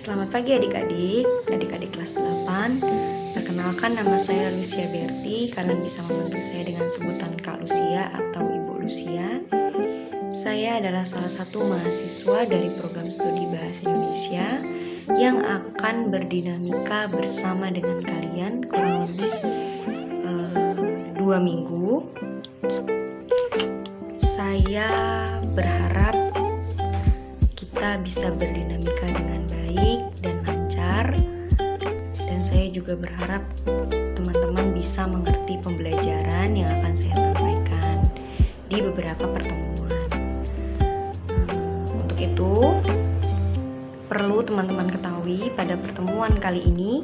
Selamat pagi adik-adik kelas 8. Perkenalkan, nama saya Lucia Berti. Kalian bisa memanggil saya dengan sebutan Kak Lucia atau Ibu Lucia. Saya adalah salah satu mahasiswa dari program studi Bahasa Indonesia yang akan berdinamika bersama dengan kalian kurang lebih 2 minggu. Saya berharap kita bisa berdinamika dengan baik dan lancar, dan saya juga berharap teman-teman bisa mengerti pembelajaran yang akan saya sampaikan di beberapa pertemuan. Untuk itu, perlu teman-teman ketahui pada pertemuan kali ini,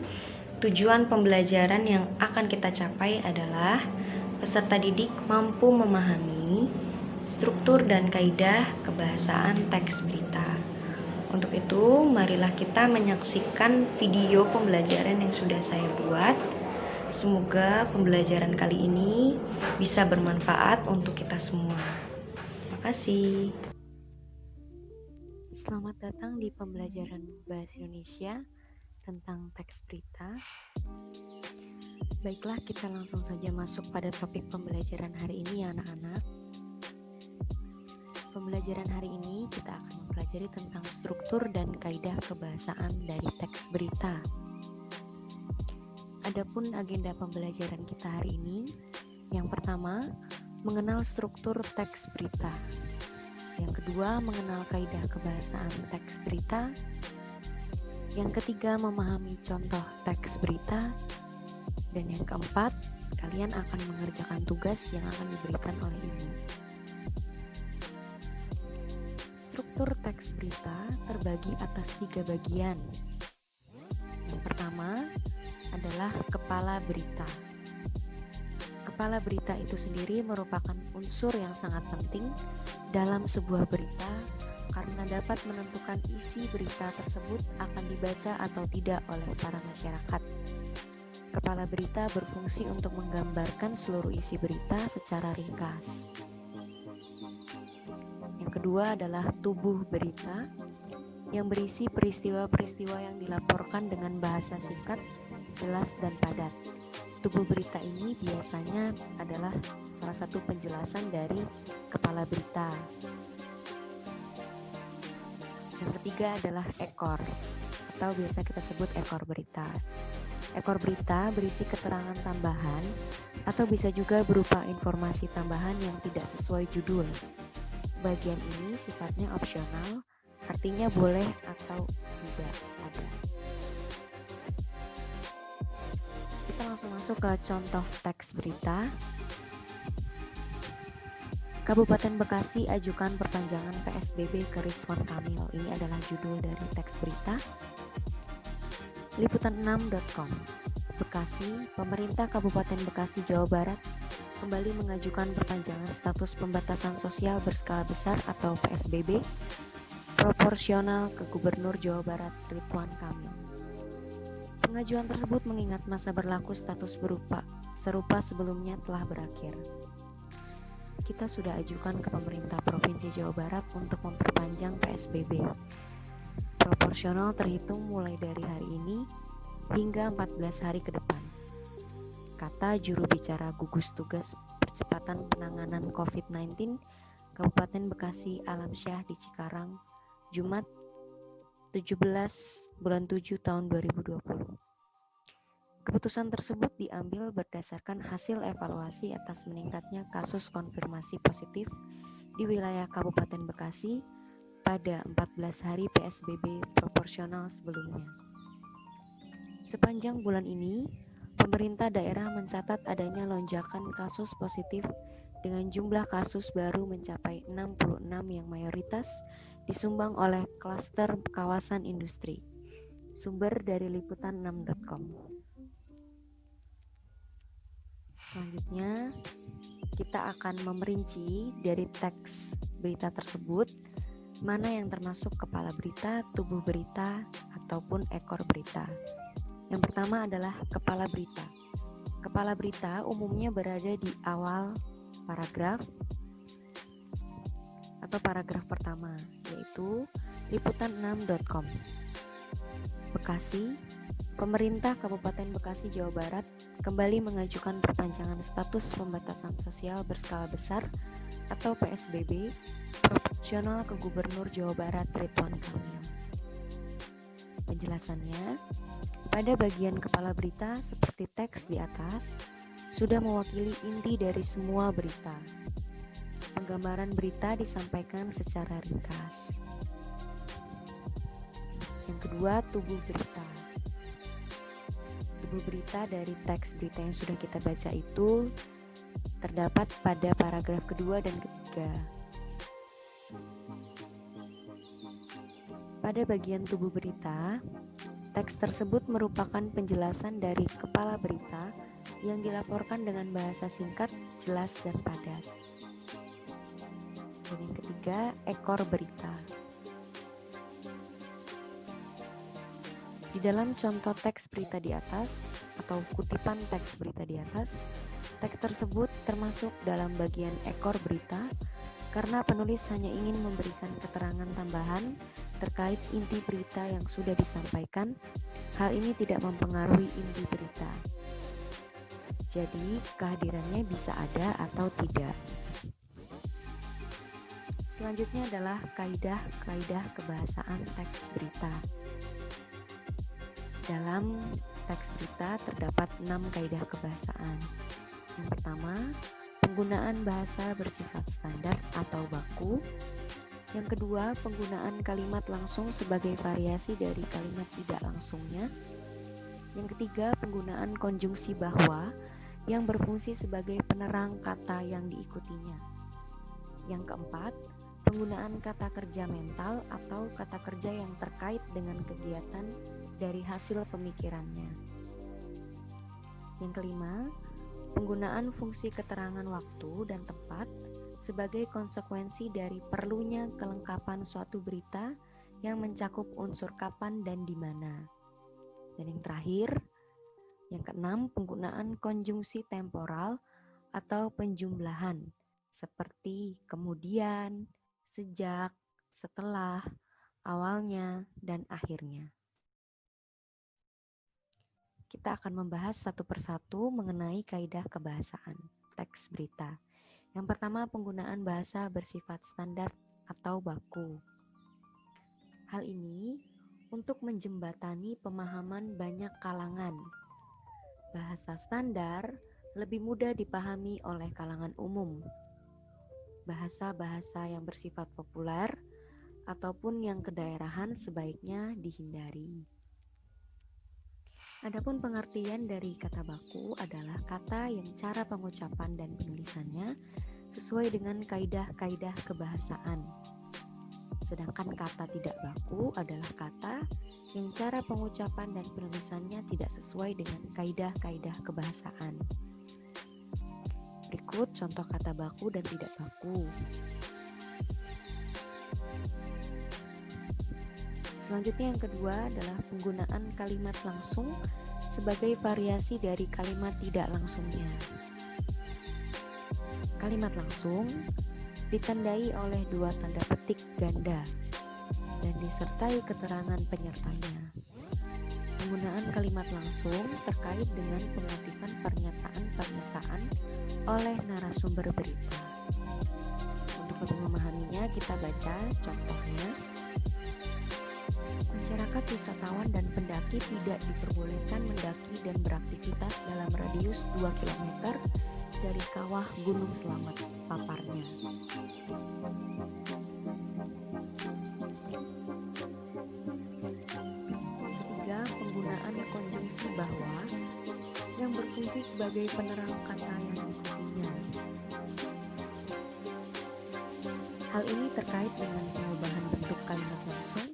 tujuan pembelajaran yang akan kita capai adalah peserta didik mampu memahami struktur dan kaidah kebahasaan teks berita. Untuk itu, marilah kita menyaksikan video pembelajaran yang sudah saya buat. Semoga pembelajaran kali ini bisa bermanfaat untuk kita semua. Terima kasih. Selamat datang di pembelajaran Bahasa Indonesia tentang teks berita. Baiklah, kita langsung saja masuk pada topik pembelajaran hari ini ya anak-anak. Pembelajaran hari ini kita akan mempelajari tentang struktur dan kaidah kebahasaan dari teks berita. Adapun agenda pembelajaran kita hari ini, yang pertama, mengenal struktur teks berita. Yang kedua, mengenal kaidah kebahasaan teks berita. Yang ketiga, memahami contoh teks berita. Dan yang keempat, kalian akan mengerjakan tugas yang akan diberikan oleh ibu. Struktur teks berita terbagi atas 3 bagian. Yang pertama adalah kepala berita. Kepala berita itu sendiri merupakan unsur yang sangat penting dalam sebuah berita karena dapat menentukan isi berita tersebut akan dibaca atau tidak oleh para masyarakat. Kepala berita berfungsi untuk menggambarkan seluruh isi berita secara ringkas. Yang kedua adalah tubuh berita yang berisi peristiwa-peristiwa yang dilaporkan dengan bahasa singkat, jelas, dan padat. Tubuh berita ini biasanya adalah salah satu penjelasan dari kepala berita. Yang ketiga adalah ekor, atau biasa kita sebut ekor berita. Ekor berita berisi keterangan tambahan atau bisa juga berupa informasi tambahan yang tidak sesuai judul. Bagian ini sifatnya opsional, artinya boleh atau tidak ada. Kita langsung masuk ke contoh teks berita. Kabupaten Bekasi ajukan perpanjangan PSBB ke Ridwan Kamil. Ini adalah judul dari teks berita. Liputan6.com. Bekasi, pemerintah Kabupaten Bekasi, Jawa Barat kembali mengajukan perpanjangan status pembatasan sosial berskala besar atau PSBB proporsional ke Gubernur Jawa Barat Ridwan Kamil. Pengajuan tersebut mengingat masa berlaku status serupa sebelumnya telah berakhir. Kita sudah ajukan ke pemerintah Provinsi Jawa Barat untuk memperpanjang PSBB. Proporsional terhitung mulai dari hari ini hingga 14 hari ke depan, kata juru bicara gugus tugas percepatan penanganan COVID-19 Kabupaten Bekasi Alamsyah di Cikarang, Jumat 17 bulan 7 tahun 2020. Keputusan tersebut diambil berdasarkan hasil evaluasi atas meningkatnya kasus konfirmasi positif di wilayah Kabupaten Bekasi pada 14 hari PSBB proporsional sebelumnya. Sepanjang bulan ini, pemerintah daerah mencatat adanya lonjakan kasus positif dengan jumlah kasus baru mencapai 66 yang mayoritas disumbang oleh klaster kawasan industri. Sumber dari liputan6.com. Selanjutnya, kita akan memerinci dari teks berita tersebut mana yang termasuk kepala berita, tubuh berita, ataupun ekor berita. Yang pertama adalah kepala berita. Kepala berita umumnya berada di awal paragraf atau paragraf pertama, yaitu liputan6.com. Bekasi, pemerintah Kabupaten Bekasi, Jawa Barat kembali mengajukan perpanjangan status pembatasan sosial berskala besar atau PSBB proporsional ke Gubernur Jawa Barat Ridwan Kamil. Penjelasannya, pada bagian kepala berita seperti teks di atas, sudah mewakili inti dari semua berita. Penggambaran berita disampaikan secara ringkas. Yang kedua, tubuh berita. Tubuh berita dari teks berita yang sudah kita baca itu terdapat pada paragraf kedua dan ketiga. Pada bagian tubuh berita, teks tersebut merupakan penjelasan dari kepala berita yang dilaporkan dengan bahasa singkat, jelas, dan padat. Dan yang ketiga, ekor berita. Di dalam contoh teks berita di atas atau kutipan teks berita di atas, teks tersebut termasuk dalam bagian ekor berita karena penulis hanya ingin memberikan keterangan tambahan terkait inti berita yang sudah disampaikan. Hal ini tidak mempengaruhi inti berita. Jadi, kehadirannya bisa ada atau tidak. Selanjutnya adalah kaidah kebahasaan teks berita. Dalam teks berita terdapat 6 kaidah kebahasaan. Yang pertama, penggunaan bahasa bersifat standar atau baku. Yang kedua, penggunaan kalimat langsung sebagai variasi dari kalimat tidak langsungnya. Yang ketiga, penggunaan konjungsi bahwa yang berfungsi sebagai penerang kata yang diikutinya. Yang keempat, penggunaan kata kerja mental atau kata kerja yang terkait dengan kegiatan dari hasil pemikirannya. Yang kelima, penggunaan fungsi keterangan waktu dan tempat sebagai konsekuensi dari perlunya kelengkapan suatu berita yang mencakup unsur kapan dan di mana. Dan yang terakhir, yang keenam, penggunaan konjungsi temporal atau penjumlahan seperti kemudian, sejak, setelah, awalnya, dan akhirnya. Kita akan membahas satu persatu mengenai kaidah kebahasaan teks berita. Yang pertama, penggunaan bahasa bersifat standar atau baku. Hal ini untuk menjembatani pemahaman banyak kalangan. Bahasa standar lebih mudah dipahami oleh kalangan umum. Bahasa-bahasa yang bersifat populer ataupun yang kedaerahan sebaiknya dihindari. Adapun pengertian dari kata baku adalah kata yang cara pengucapan dan penulisannya sesuai dengan kaidah-kaidah kebahasaan. Sedangkan kata tidak baku adalah kata yang cara pengucapan dan penulisannya tidak sesuai dengan kaidah-kaidah kebahasaan. Berikut contoh kata baku dan tidak baku. Selanjutnya yang kedua adalah penggunaan kalimat langsung sebagai variasi dari kalimat tidak langsungnya. Kalimat langsung ditandai oleh dua tanda petik ganda dan disertai keterangan penyertanya. Penggunaan kalimat langsung terkait dengan pengutipan pernyataan-pernyataan oleh narasumber berita. Untuk lebih memahaminya, kita baca contohnya. Masyarakat, wisatawan, dan pendaki tidak diperbolehkan mendaki dan beraktivitas dalam radius 2 km dari kawah Gunung Slamet, paparnya. Ketiga, penggunaan konjungsi bahwa yang berfungsi sebagai penerang kata yang diikutinya. Hal ini terkait dengan perubahan bentuk kalimat langsung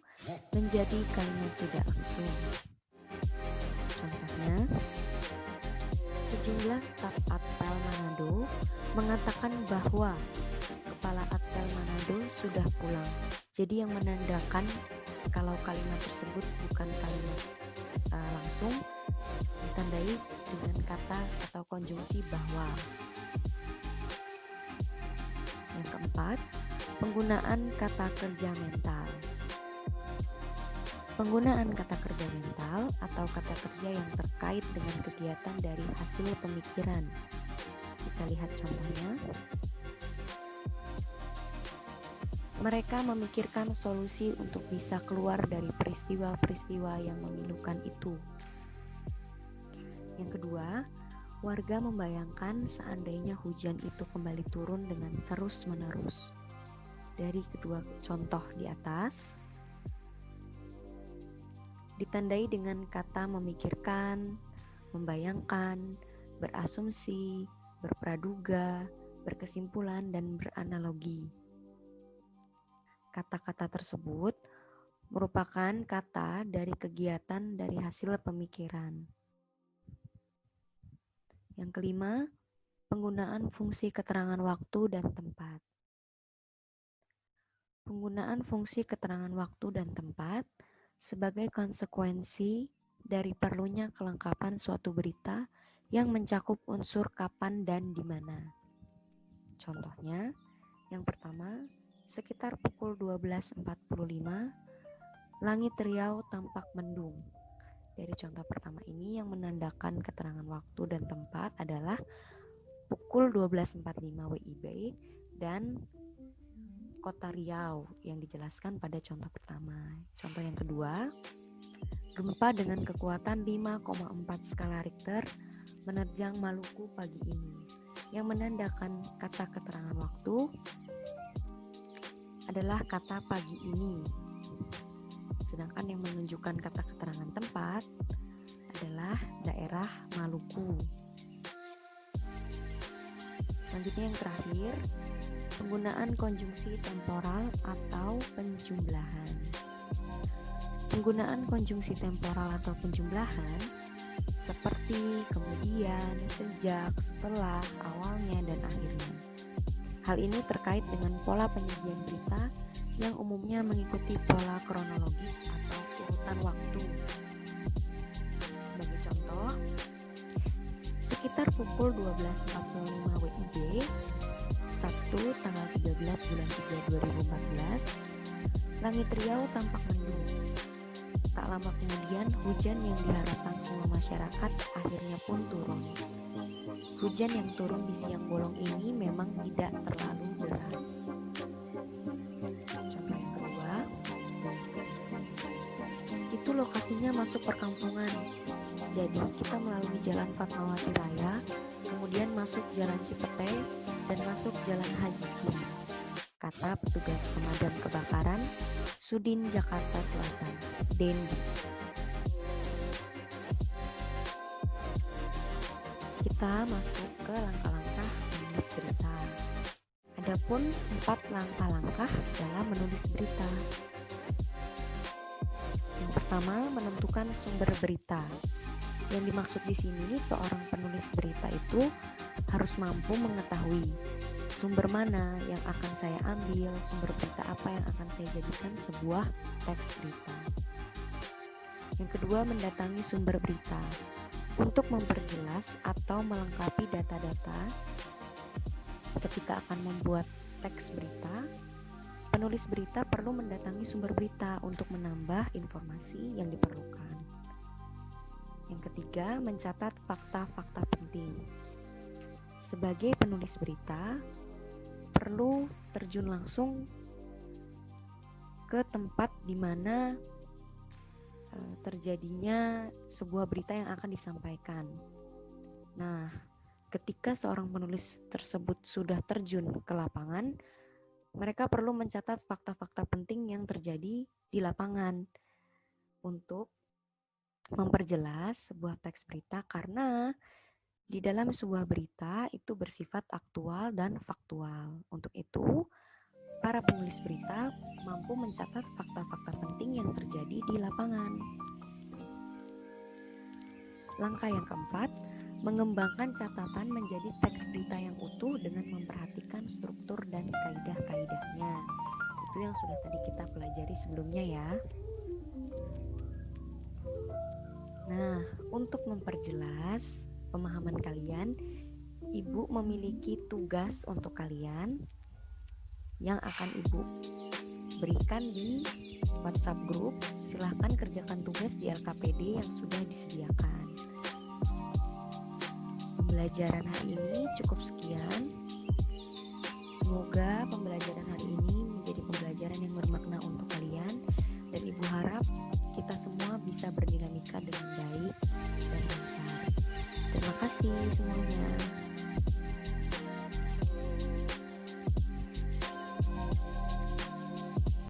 menjadi kalimat tidak langsung. Contohnya, sejumlah staf Apel Manado mengatakan bahwa kepala Apel Manado sudah pulang. Jadi yang menandakan kalau kalimat tersebut bukan kalimat langsung ditandai dengan kata atau konjungsi bahwa. Yang keempat, penggunaan kata kerja mental. Penggunaan kata kerja mental atau kata kerja yang terkait dengan kegiatan dari hasil pemikiran. Kita lihat contohnya. Mereka memikirkan solusi untuk bisa keluar dari peristiwa-peristiwa yang memilukan itu. Yang kedua, warga membayangkan seandainya hujan itu kembali turun dengan terus-menerus. Dari kedua contoh di atas, ditandai dengan kata memikirkan, membayangkan, berasumsi, berpraduga, berkesimpulan, dan beranalogi. Kata-kata tersebut merupakan kata dari kegiatan dari hasil pemikiran. Yang kelima, penggunaan fungsi keterangan waktu dan tempat. Penggunaan fungsi keterangan waktu dan tempat sebagai konsekuensi dari perlunya kelengkapan suatu berita yang mencakup unsur kapan dan di mana. Contohnya, yang pertama, sekitar pukul 12.45, langit Riau tampak mendung. Dari contoh pertama ini yang menandakan keterangan waktu dan tempat adalah pukul 12.45 WIB dan kota Riau yang dijelaskan pada contoh pertama. Contoh yang kedua, gempa dengan kekuatan 5,4 skala Richter menerjang Maluku pagi ini. Yang menandakan kata keterangan waktu adalah kata pagi ini. Sedangkan yang menunjukkan kata keterangan tempat adalah daerah Maluku. Selanjutnya yang terakhir, penggunaan konjungsi temporal atau penjumlahan. Penggunaan konjungsi temporal atau penjumlahan seperti kemudian, sejak, setelah, awalnya, dan akhirnya. Hal ini terkait dengan pola penyajian berita yang umumnya mengikuti pola kronologis atau urutan waktu. Sebagai contoh, sekitar pukul 12.45 WIB, Sabtu tanggal 13 bulan 3 2014, langit Riau tampak mendung. Tak lama kemudian, hujan yang diharapkan semua masyarakat akhirnya pun turun. Hujan yang turun di siang bolong ini memang tidak terlalu deras. Contoh yang kedua, itu lokasinya masuk perkampungan. Jadi kita melalui Jalan Fatmawati Raya, kemudian masuk Jalan Cipete, dan masuk Jalan Haji Ciri, kata petugas pemadam kebakaran Sudin Jakarta Selatan, Dendi. Kita masuk ke langkah-langkah menulis berita. Adapun 4 langkah-langkah dalam menulis berita. Yang pertama, menentukan sumber berita. Yang dimaksud di sini, seorang penulis berita itu harus mampu mengetahui sumber mana yang akan saya ambil, sumber berita apa yang akan saya jadikan sebuah teks berita. Yang kedua, mendatangi sumber berita. Untuk memperjelas atau melengkapi data-data ketika akan membuat teks berita, penulis berita perlu mendatangi sumber berita untuk menambah informasi yang diperlukan. Yang ketiga, mencatat fakta-fakta penting. Sebagai penulis berita, perlu terjun langsung ke tempat di mana terjadinya sebuah berita yang akan disampaikan. Nah, ketika seorang penulis tersebut sudah terjun ke lapangan, mereka perlu mencatat fakta-fakta penting yang terjadi di lapangan untuk memperjelas sebuah teks berita, karena di dalam sebuah berita itu bersifat aktual dan faktual. Untuk itu, para penulis berita mampu mencatat fakta-fakta penting yang terjadi di lapangan. Langkah yang keempat, mengembangkan catatan menjadi teks berita yang utuh dengan memperhatikan struktur dan kaidah-kaidahnya. Itu yang sudah tadi kita pelajari sebelumnya ya. Nah, untuk memperjelas pemahaman kalian, Ibu memiliki tugas untuk kalian yang akan Ibu berikan di WhatsApp grup, silahkan kerjakan tugas di LKPD yang sudah disediakan. Pembelajaran hari ini cukup sekian. Semoga pembelajaran hari ini menjadi pembelajaran yang bermakna untuk kalian, dan Ibu harap kita semua bisa berdinamika dengan baik dan lancar. Terima kasih semuanya.